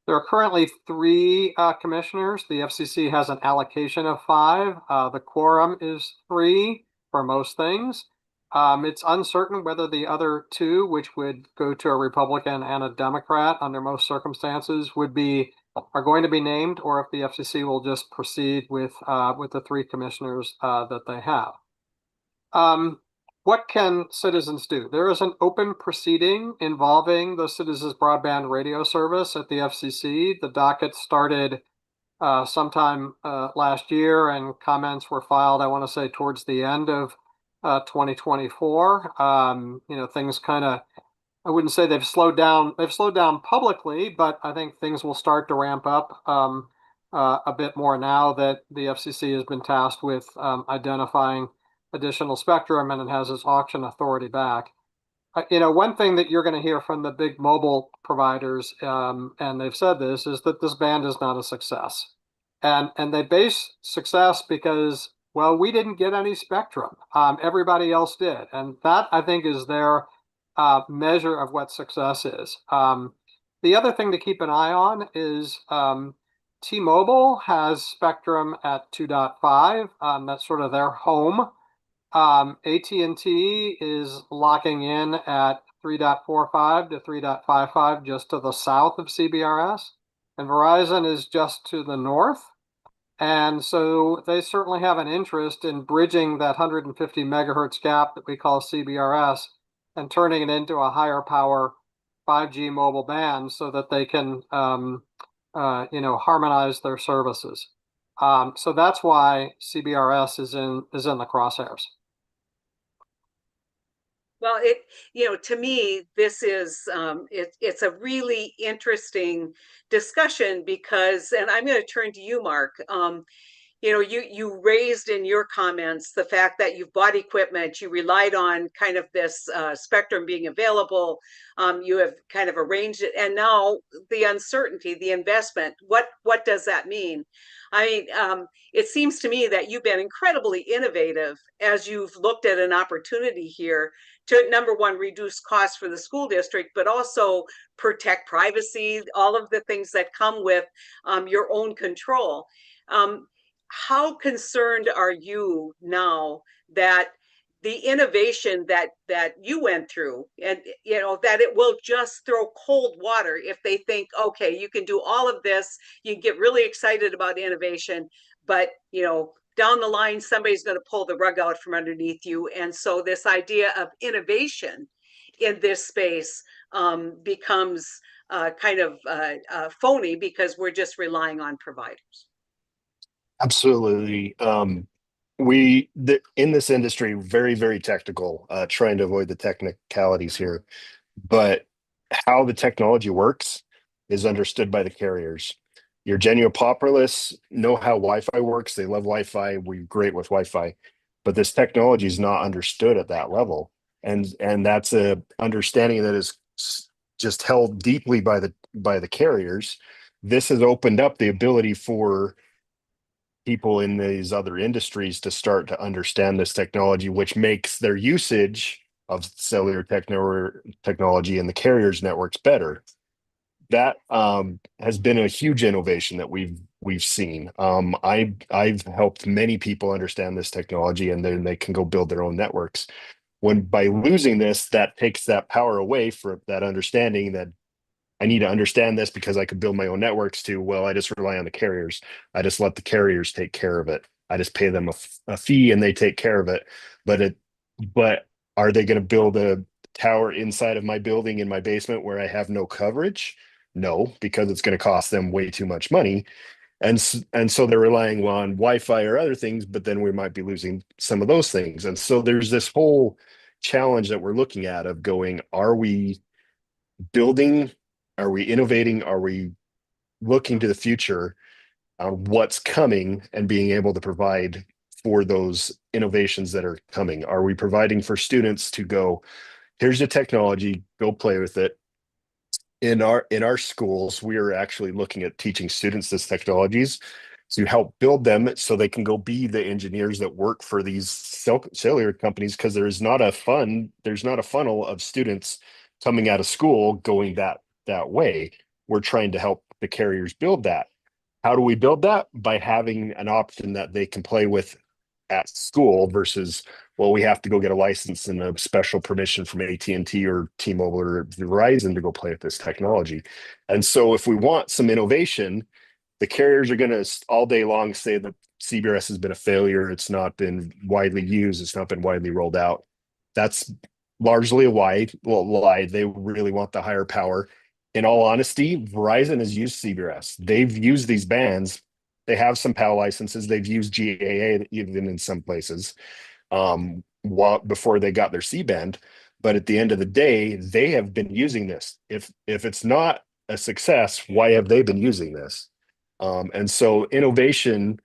There are currently three commissioners. The FCC has an allocation of five. The quorum is three for most things. It's uncertain whether the other two, which would go to a Republican and a Democrat under most circumstances, are going to be named, or if the FCC will just proceed with the three commissioners that they have. What can citizens do? There is an open proceeding involving the Citizens Broadband Radio Service at the FCC. The docket started sometime last year, and comments were filed, I want to say, towards the end of 2024. Things kind of, I wouldn't say they've slowed down. They've slowed down publicly, but I think things will start to ramp up a bit more now that the FCC has been tasked with identifying additional spectrum and it has its auction authority back. One thing that you're going to hear from the big mobile providers, and they've said this, is that this band is not a success. And they base success because, well, we didn't get any spectrum. Everybody else did. And that, I think, is their measure of what success is. The other thing to keep an eye on is T-Mobile has spectrum at 2.5. That's sort of their home. AT&T is locking in at 3.45 to 3.55 just to the south of CBRS, and Verizon is just to the north. And so they certainly have an interest in bridging that 150 megahertz gap that we call CBRS and turning it into a higher power 5G mobile band so that they can harmonize their services. So that's why CBRS is in the crosshairs. Well, to me, this is, it's a really interesting discussion because, and I'm going to turn to you, Mark. You raised in your comments the fact that you've bought equipment, you relied on kind of this spectrum being available, you have kind of arranged it, and now the uncertainty, the investment, what does that mean? I mean, it seems to me that you've been incredibly innovative as you've looked at an opportunity here to, number one, reduce costs for the school district, but also protect privacy, all of the things that come with your own control. How concerned are you now that the innovation that you went through, and that it will just throw cold water if they think, okay, you can do all of this, you get really excited about innovation, but down the line somebody's going to pull the rug out from underneath you, and so this idea of innovation in this space becomes kind of phony because we're just relying on providers. Absolutely. In this industry, very, very technical, trying to avoid the technicalities here, but how the technology works is understood by the carriers. Your genuine populace know how Wi-Fi works. They love Wi-Fi. We're great with Wi-Fi, but this technology is not understood at that level. And that's a understanding that is just held deeply by the carriers. This has opened up the ability for people in these other industries to start to understand this technology, which makes their usage of cellular technology and the carriers networks better. That has been a huge innovation that we've seen. I've helped many people understand this technology, and then they can go build their own networks. When by losing this, that takes that power away for that understanding that I need to understand this because I could build my own networks to, well, I just rely on the carriers. I just let the carriers take care of it. I just pay them a fee and they take care of it. But are they going to build a tower inside of my building in my basement where I have no coverage? No, because it's going to cost them way too much money. And so they're relying on Wi-Fi or other things, but then we might be losing some of those things. And so there's this whole challenge that we're looking at of going, are we building? Are we innovating? Are we looking to the future on what's coming and being able to provide for those innovations that are coming? Are we providing for students to go, here's the technology, go play with it? In our schools, we are actually looking at teaching students these technologies to help build them so they can go be the engineers that work for these cellular companies, because there's not a funnel of students coming out of school going that way. We're trying to help the carriers build that. How do we build that? By having an option that they can play with at school versus, well, we have to go get a license and a special permission from AT&T or T-Mobile or Verizon to go play with this technology. And so if we want some innovation, the carriers are going to all day long say that CBRS has been a failure. It's not been widely used. It's not been widely rolled out. That's largely a lie. They really want the higher power. In all honesty, Verizon has used CBRS. They've used these bands. They have some PAL licenses. They've used GAA even in some places before they got their C-band. But at the end of the day, they have been using this. If it's not a success, why have they been using this? And so innovation,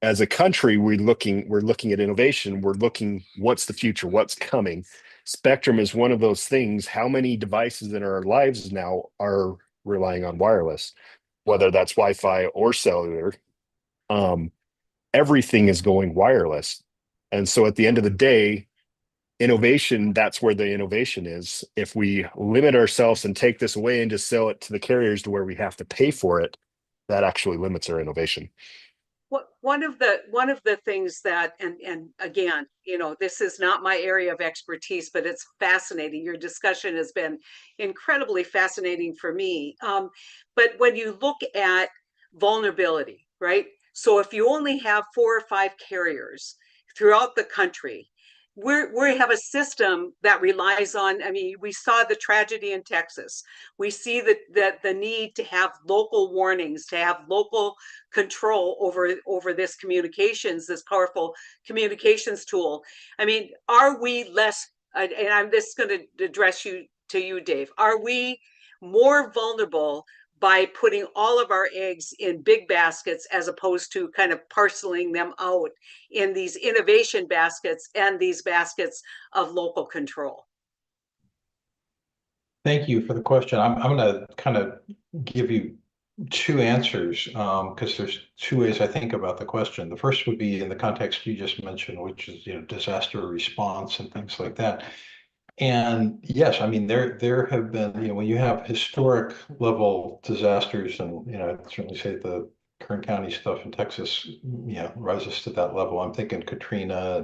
as a country, we're looking at innovation. We're looking, what's the future? What's coming? Spectrum is one of those things. How many devices in our lives now are relying on wireless, whether that's Wi-Fi or cellular? Everything is going wireless. And so at the end of the day, innovation, that's where the innovation is. If we limit ourselves and take this away and just sell it to the carriers to where we have to pay for it, that actually limits our innovation. One of the things that, and again, this is not my area of expertise, but it's fascinating. Your discussion has been incredibly fascinating for me. But when you look at vulnerability, right? So if you only have 4 or 5 carriers throughout the country, we have a system that relies on, I mean, we saw the tragedy in Texas. We see that the need to have local warnings, to have local control over this powerful communications tool. I mean, are we less, and I'm just going to address you, Dave, are we more vulnerable by putting all of our eggs in big baskets as opposed to kind of parceling them out in these innovation baskets and these baskets of local control? Thank you for the question. I'm going to kind of give you 2 answers because there's 2 ways I think about the question. The first would be in the context you just mentioned, which is disaster response and things like that. And yes, I mean there have been when you have historic level disasters, and I'd certainly say the Kern County stuff in Texas rises to that level. I'm thinking Katrina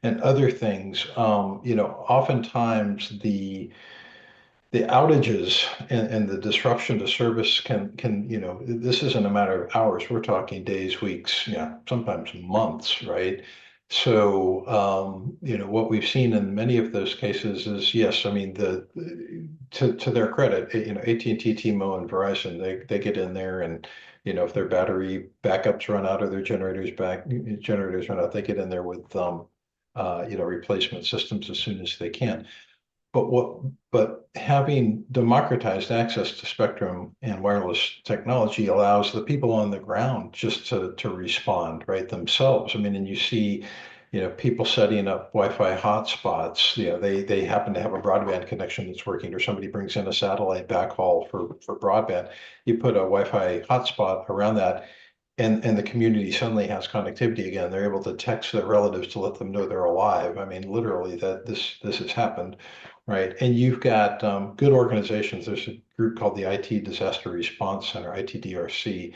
and other things. Oftentimes the outages and the disruption to service can this isn't a matter of hours. We're talking days, weeks, sometimes months, right? So what we've seen in many of those cases is, yes, I mean to their credit, AT&T, T-Mobile, and Verizon, they get in there, and if their battery backups run out or their generators run out, they get in there with replacement systems as soon as they can. But having democratized access to spectrum and wireless technology allows the people on the ground just to respond right themselves. I mean, and you see, people setting up Wi-Fi hotspots. They happen to have a broadband connection that's working, or somebody brings in a satellite backhaul for broadband. You put a Wi-Fi hotspot around that, and the community suddenly has connectivity again. They're able to text their relatives to let them know they're alive. I mean, literally, that this has happened, right? And you've got good organizations. There's a group called the IT Disaster Response Center, ITDRC,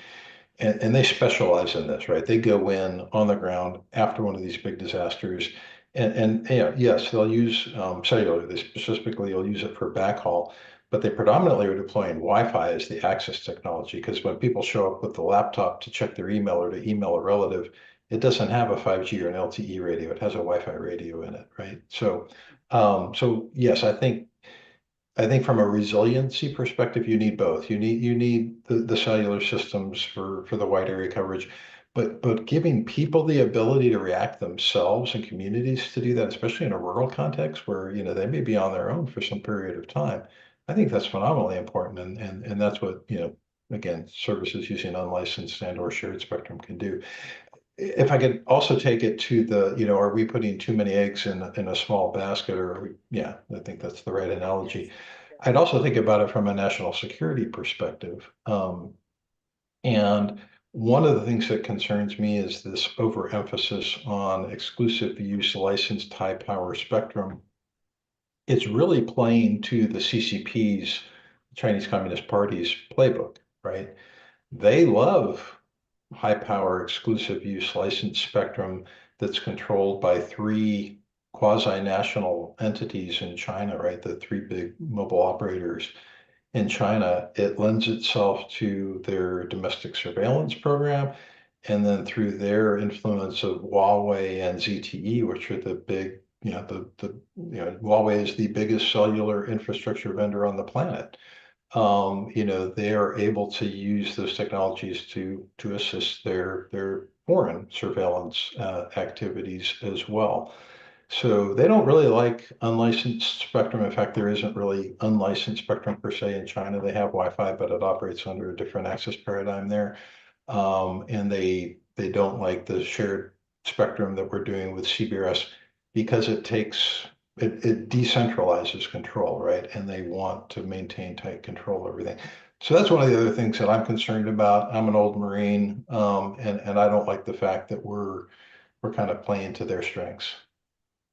and they specialize in this, right? They go in on the ground after one of these big disasters, and yes, they'll use cellular. They specifically will use it for backhaul, but they predominantly are deploying Wi-Fi as the access technology, because when people show up with the laptop to check their email or to email a relative, it doesn't have a 5G or an LTE radio. It has a Wi-Fi radio in it, right? So, so yes, I think from a resiliency perspective, you need both. You need the cellular systems for the wide area coverage, but giving people the ability to react themselves and communities to do that, especially in a rural context where they may be on their own for some period of time. I think that's phenomenally important, and that's what again, services using unlicensed and or shared spectrum can do. If I could also take it to are we putting too many eggs in a small basket, or are we, yeah, I think that's the right analogy. I'd also think about it from a national security perspective. And one of the things that concerns me is this overemphasis on exclusive use licensed high power spectrum. It's really playing to the CCP's, Chinese Communist Party's playbook, right? They love high power exclusive use licensed spectrum that's controlled by three quasi-national entities in China, right? The three big mobile operators in China. It lends itself to their domestic surveillance program. And then through their influence of Huawei and ZTE, which are the big, Huawei is the biggest cellular infrastructure vendor on the planet. They are able to use those technologies to assist their foreign surveillance activities as well. So they don't really like unlicensed spectrum. In fact, there isn't really unlicensed spectrum per se in China. They have Wi-Fi, but it operates under a different access paradigm there. And they don't like the shared spectrum that we're doing with CBRS because it decentralizes control, right? And they want to maintain tight control over everything. So that's one of the other things that I'm concerned about. I'm an old Marine, and I don't like the fact that we're kind of playing to their strengths.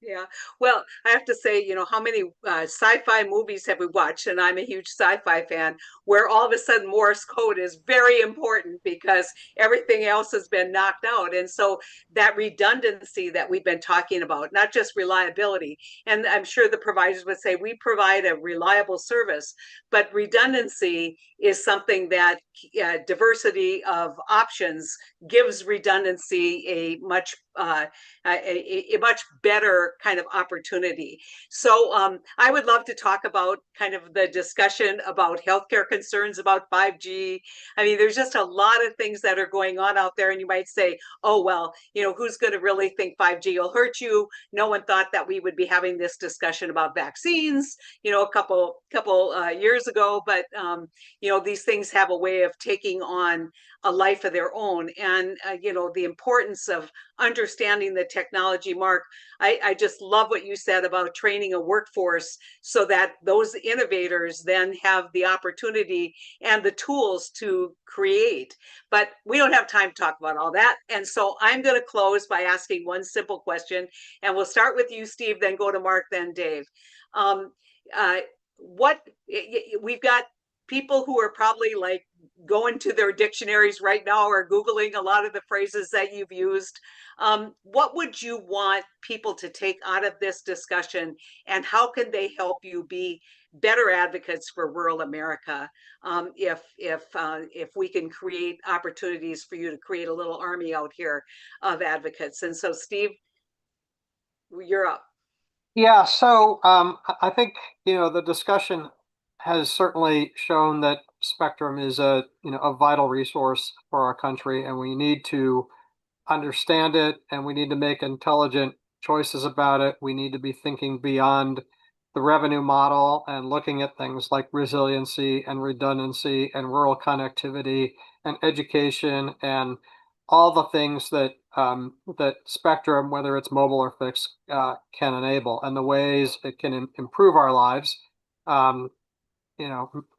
Yeah. Well, I have to say, how many sci-fi movies have we watched? And I'm a huge sci-fi fan, where all of a sudden Morse code is very important because everything else has been knocked out. And so that redundancy that we've been talking about, not just reliability, and I'm sure the providers would say we provide a reliable service, but redundancy is something that diversity of options gives redundancy a much better kind of opportunity. So I would love to talk about kind of the discussion about healthcare concerns about 5G. I mean, there's just a lot of things that are going on out there, and you might say, oh, well, who's going to really think 5G will hurt you? No one thought that we would be having this discussion about vaccines, a couple years ago, but these things have a way of taking on a life of their own. And, the importance of understanding the technology. Mark, I just love what you said about training a workforce so that those innovators then have the opportunity and the tools to create. But we don't have time to talk about all that. And so I'm going to close by asking one simple question, and we'll start with you, Steve, then go to Mark, then Dave. We've got people who are probably like going to their dictionaries right now or Googling a lot of the phrases that you've used. What would you want people to take out of this discussion, and how can they help you be better advocates for rural America? If we can create opportunities for you to create a little army out here of advocates. And so, Steve, you're up. Yeah, so I think the discussion has certainly shown that spectrum is a vital resource for our country, and we need to understand it, and we need to make intelligent choices about it. We need to be thinking beyond the revenue model and looking at things like resiliency and redundancy and rural connectivity and education and all the things that that spectrum, whether it's mobile or fixed, can enable, and the ways it can improve our lives.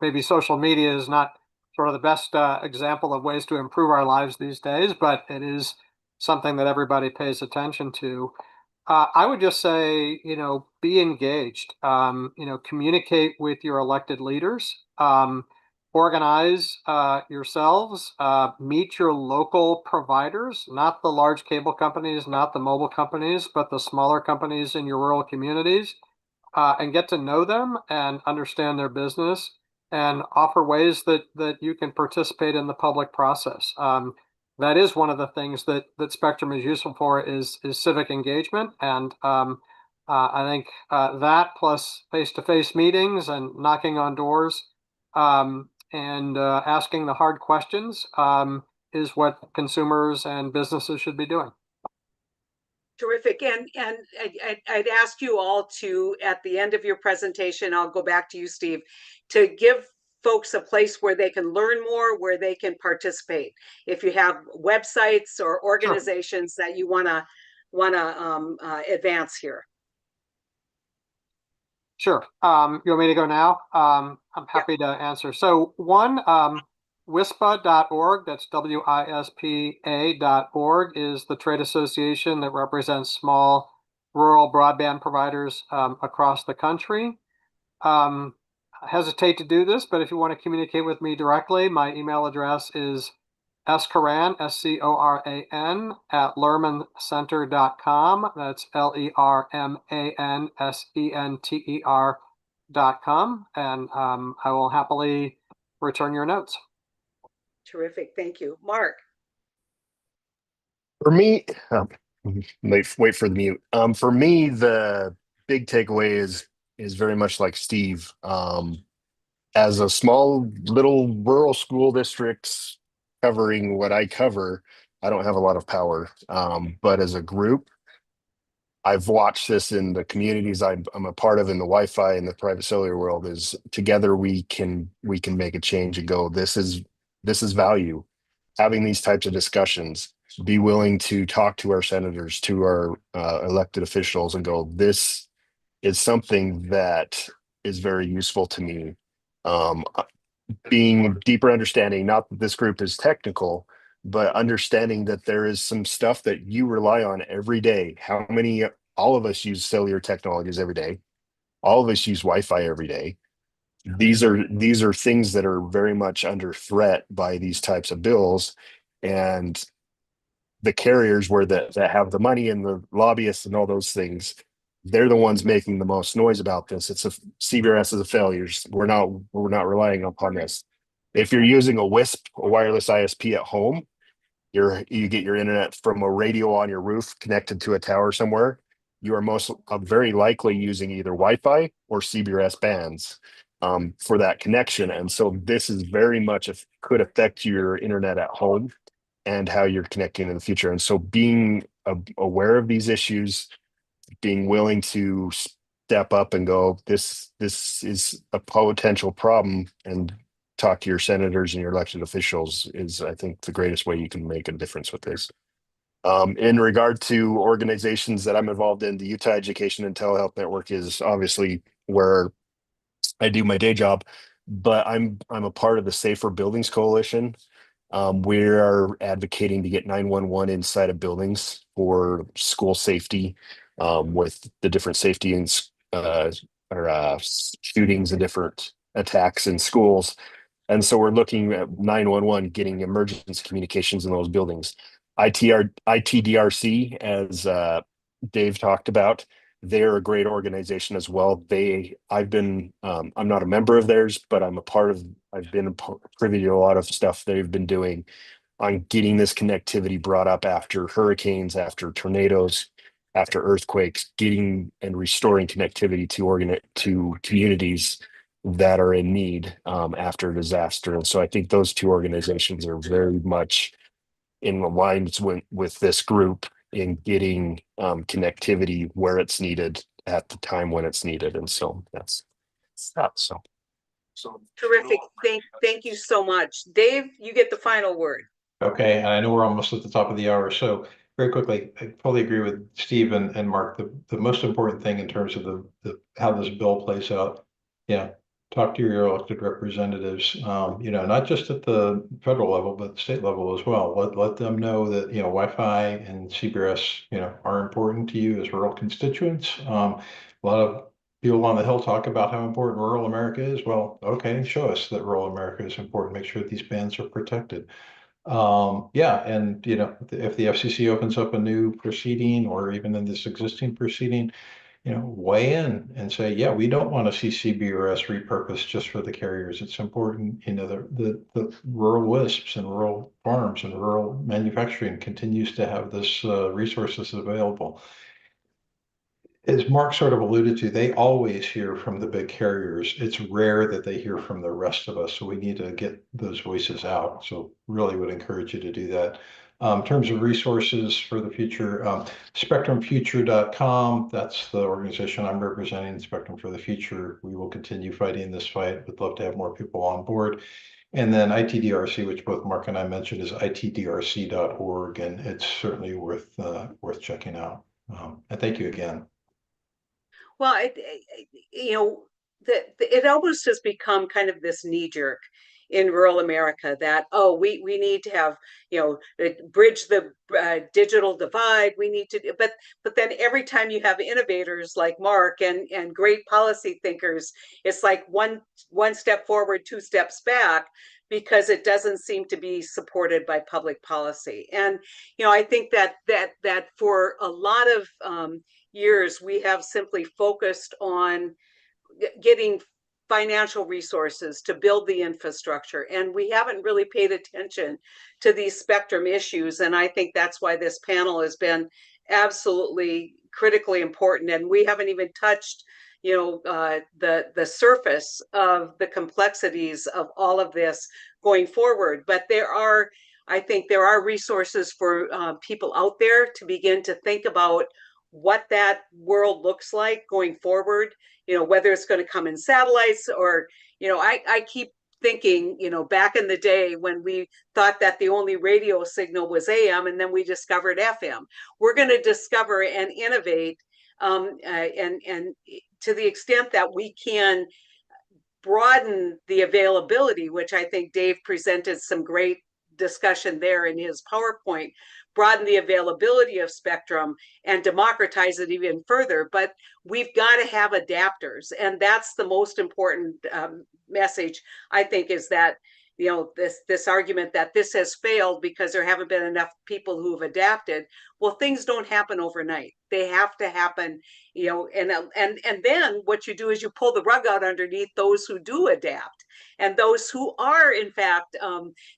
Maybe social media is not sort of the best example of ways to improve our lives these days, but it is something that everybody pays attention to. I would just say, be engaged, communicate with your elected leaders, organize yourselves, meet your local providers, not the large cable companies, not the mobile companies, but the smaller companies in your rural communities, and get to know them and understand their business and offer ways that you can participate in the public process. that is one of the things that Spectrum is useful for is civic engagement, and I think that plus face-to-face meetings and knocking on doors and asking the hard questions is what consumers and businesses should be doing. Terrific. And I'd ask you all to, at the end of your presentation, I'll go back to you, Steve, to give folks a place where they can learn more, where they can participate. If you have websites or organizations that you want to advance here. Sure. You want me to go now? I'm happy to answer. So one, WISPA.org, that's WISPA.org, is the trade association that represents small rural broadband providers across the country. I hesitate to do this, but if you want to communicate with me directly, my email address is scoran, SCORAN, at lermancenter.com. That's LERMANSENTER.com. And I will happily return your notes. Terrific. Thank you. Mark. For me, wait for the mute. For me, the big takeaway is very much like Steve. As a small little rural school district covering what I cover, I don't have a lot of power. But as a group, I've watched this in the communities I'm a part of in the Wi-Fi and the private cellular world. Is together we can make a change and go, this is value. Having these types of discussions, be willing to talk to our senators, to our elected officials, and go, this is something that is very useful to me. Being deeper understanding, not that this group is technical, but understanding that there is some stuff that you rely on every day. All of us use cellular technologies every day. All of us use Wi-Fi every day. These are things that are very much under threat by these types of bills, and the carriers that have the money and the lobbyists and all those things, they're the ones making the most noise about this. CBRS is a failure. We're not relying upon this. If you're using a WISP, a wireless ISP at home, you get your internet from a radio on your roof connected to a tower somewhere. You are very likely using either Wi-Fi or CBRS bands for that connection. And so this is very much could affect your internet at home and how you're connecting in the future. And so being aware of these issues, being willing to step up and go, this is a potential problem, and talk to your senators and your elected officials is, I think, the greatest way you can make a difference with this. In regard to organizations that I'm involved in, the Utah Education and Telehealth Network is obviously where I do my day job, but I'm a part of the Safer Buildings Coalition. We are advocating to get 911 inside of buildings for school safety, with the different safety and shootings and different attacks in schools. And so we're looking at 911, getting emergency communications in those buildings. ITDRC, as Dave talked about, they're a great organization as well. I'm not a member of theirs, but I've been privy to a lot of stuff they've been doing on getting this connectivity brought up after hurricanes, after tornadoes, after earthquakes, getting and restoring connectivity to communities that are in need after a disaster. And so I think those two organizations are very much in alignment with this group in getting connectivity where it's needed at the time when it's needed. And so that's that. So Terrific. Thank you so much. Dave, you get the final word. Okay, and I know we're almost at the top of the hour, so very quickly, I fully agree with Steve and Mark. The most important thing in terms of how this bill plays out, talk to your elected representatives, not just at the federal level, but state level as well. Let them know that, Wi-Fi and CBRS, are important to you as rural constituents. A lot of people on the Hill talk about how important rural America is. Well, okay, show us that rural America is important. Make sure that these bands are protected. And if the FCC opens up a new proceeding or even in this existing proceeding, weigh in and say, yeah, we don't want to see CBRS repurposed just for the carriers. It's important, the rural WISPs and rural farms and rural manufacturing continues to have this resources available. As Mark sort of alluded to, they always hear from the big carriers. It's rare that they hear from the rest of us. So we need to get those voices out. So really would encourage you to do that. In terms of resources for the future, spectrumfuture.com, that's the organization I'm representing, Spectrum for the Future. We will continue fighting this fight. Would love to have more people on board. And then ITDRC, which both Mark and I mentioned, is itdrc.org, and it's certainly worth checking out. And thank you again. Well, it almost has become kind of this knee jerk in rural America that, oh, we need to have, bridge the digital divide. We need to, but then every time you have innovators like Mark and great policy thinkers, it's like one step forward, two steps back, because it doesn't seem to be supported by public policy. And I think that for a lot of years we have simply focused on getting financial resources to build the infrastructure, and we haven't really paid attention to these spectrum issues. And I think that's why this panel has been absolutely critically important, and we haven't even touched the surface of the complexities of all of this going forward. But I think there are resources for people out there to begin to think about what that world looks like going forward, whether it's going to come in satellites or, I keep thinking, back in the day when we thought that the only radio signal was AM, and then we discovered FM. We're going to discover and innovate, and to the extent that we can broaden the availability, which I think Dave presented some great discussion there in his PowerPoint, broaden the availability of spectrum and democratize it even further. But we've got to have adapters. And that's the most important message, I think, is that, this argument that this has failed because there haven't been enough people who've adapted. Well, things don't happen overnight. They have to happen, and then what you do is you pull the rug out underneath those who do adapt and those who are, in fact,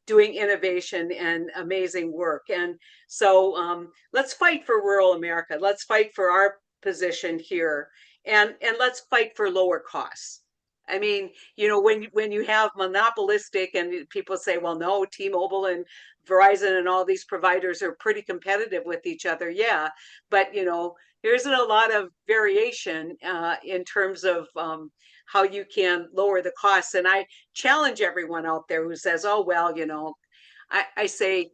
doing innovation and amazing work. And so let's fight for rural America. Let's fight for our position here, and let's fight for lower costs. I mean, when you have monopolistic, and people say, well, no, T-Mobile and Verizon and all these providers are pretty competitive with each other. Yeah, but there isn't a lot of variation in terms of how you can lower the costs. And I challenge everyone out there who says, oh, well, I say,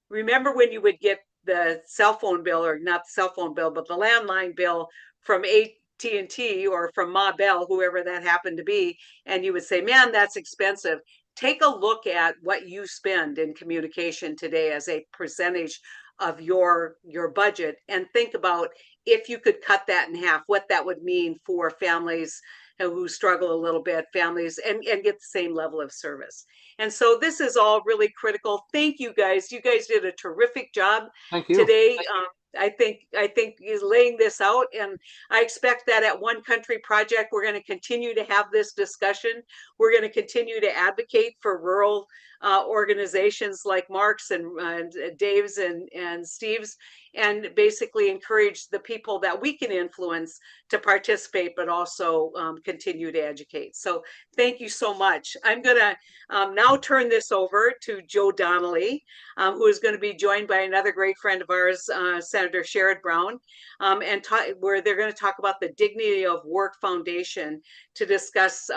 remember when you would get the cell phone bill, or not the cell phone bill, but the landline bill from AT&T or from Ma Bell, whoever that happened to be, and you would say, man, that's expensive. Take a look at what you spend in communication today as a percentage of your budget, and think about if you could cut that in half, what that would mean for families who struggle a little bit, families, and get the same level of service. And so this is all really critical. Thank you guys. You guys did a terrific job today. I think is laying this out, and I expect that at One Country Project, we're going to continue to have this discussion. We're going to continue to advocate for rural organizations like Mark's and Dave's and Steve's, and basically encourage the people that we can influence to participate, but also continue to educate. So thank you so much. I'm going to now turn this over to Joe Donnelly, who is going to be joined by another great friend of ours, Senator Sherrod Brown, where they're going to talk about the Dignity of Work Foundation to discuss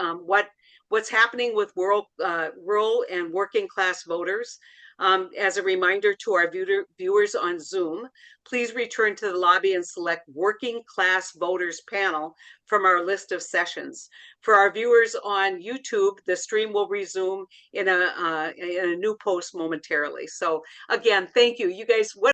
what's happening with rural and working class voters. As a reminder to our viewers on Zoom, please return to the lobby and select Working Class Voters panel from our list of sessions. For our viewers on YouTube, the stream will resume in a new post momentarily. So again, thank you. You guys, what